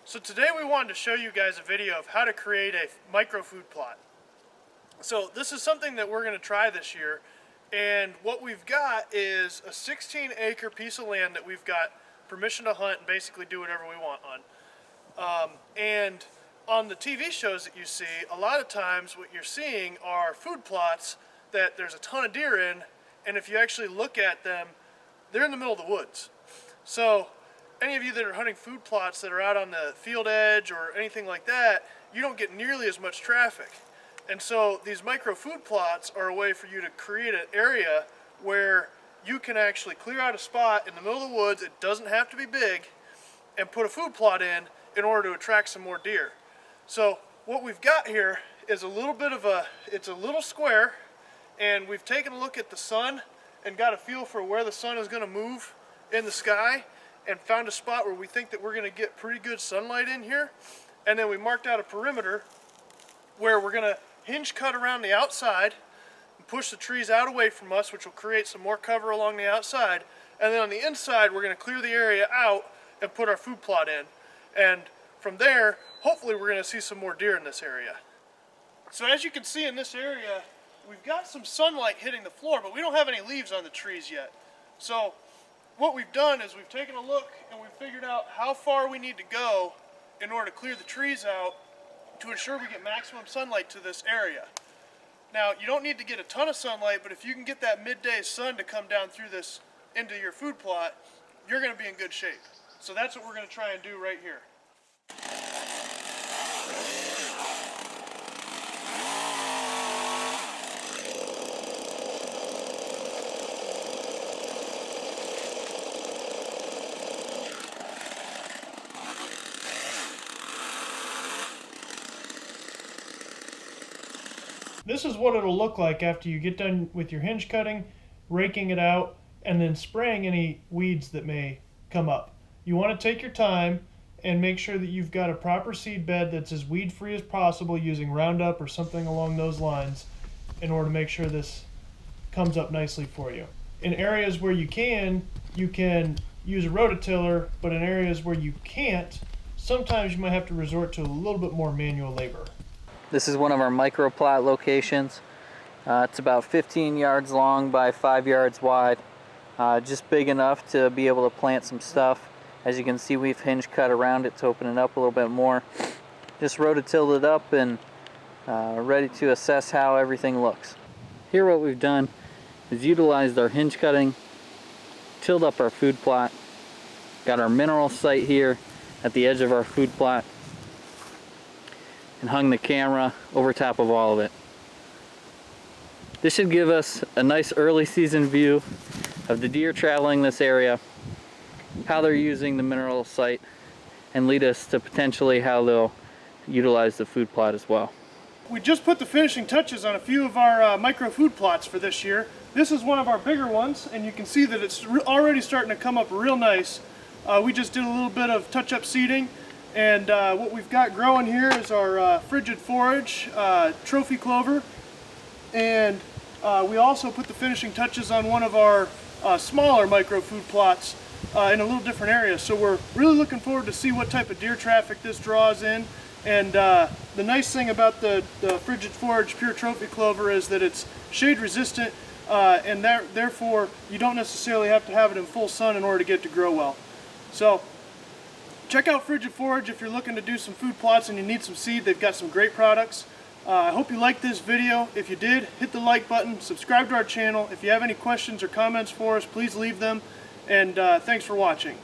So today we wanted to show you guys a video of how to create a micro food plot. So this is something that we're going to try this year, and what we've got is a 16-acre piece of land that we've got permission to hunt and basically do whatever we want on. And on the TV shows that you see, a lot of times what you're seeing are food plots that there's a ton of deer in, and if you actually look at them, they're in the middle of the woods. So any of you that are hunting food plots that are out on the field edge or anything like that, you don't get nearly as much traffic. And so these micro food plots are a way for you to create an area where you can actually clear out a spot in the middle of the woods, it doesn't have to be big, and put a food plot in order to attract some more deer. So what we've got here is a little bit of it's a little square, and we've taken a look at the sun and got a feel for where the sun is going to move in the sky, and found a spot where we think that we're going to get pretty good sunlight in here. And then we marked out a perimeter where we're going to hinge cut around the outside and push the trees out away from us, which will create some more cover along the outside. And then on the inside, we're going to clear the area out and put our food plot in. And from there, hopefully we're going to see some more deer in this area. So as you can see in this area, we've got some sunlight hitting the floor, but we don't have any leaves on the trees yet. So what we've done is we've taken a look and we've figured out how far we need to go in order to clear the trees out to ensure we get maximum sunlight to this area. Now, you don't need to get a ton of sunlight, but if you can get that midday sun to come down through this into your food plot, you're going to be in good shape. So that's what we're going to try and do right here. This is what it'll look like after you get done with your hinge cutting, raking it out, and then spraying any weeds that may come up. You want to take your time and make sure that you've got a proper seed bed that's as weed free as possible using Roundup or something along those lines in order to make sure this comes up nicely for you. In areas where you can use a rototiller, but in areas where you can't, sometimes you might have to resort to a little bit more manual labor. This is one of our micro plot locations. It's about 15 yards long by 5 yards wide. Just big enough to be able to plant some stuff. As you can see, we've hinge cut around it to open it up a little bit more. Just rototilled it up and ready to assess how everything looks. Here what we've done is utilized our hinge cutting, tilled up our food plot, got our mineral site here at the edge of our food plot, and hung the camera over top of all of it. This should give us a nice early season view of the deer traveling this area, how they're using the mineral site, and lead us to potentially how they'll utilize the food plot as well. We just put the finishing touches on a few of our micro food plots for this year. This is one of our bigger ones, and you can see that it's already starting to come up real nice. We just did a little bit of touch-up seeding, and what we've got growing here is our frigid forage trophy clover, and we also put the finishing touches on one of our smaller micro food plots in a little different area. So we're really looking forward to see what type of deer traffic this draws in. And the nice thing about the frigid forage pure trophy clover is that it's shade resistant, and therefore you don't necessarily have to have it in full sun in order to get it to grow well. So check out Frigid Forage if you're looking to do some food plots and you need some seed. They've got some great products. I hope you liked this video. If you did, hit the like button, subscribe to our channel. If you have any questions or comments for us, please leave them. And thanks for watching.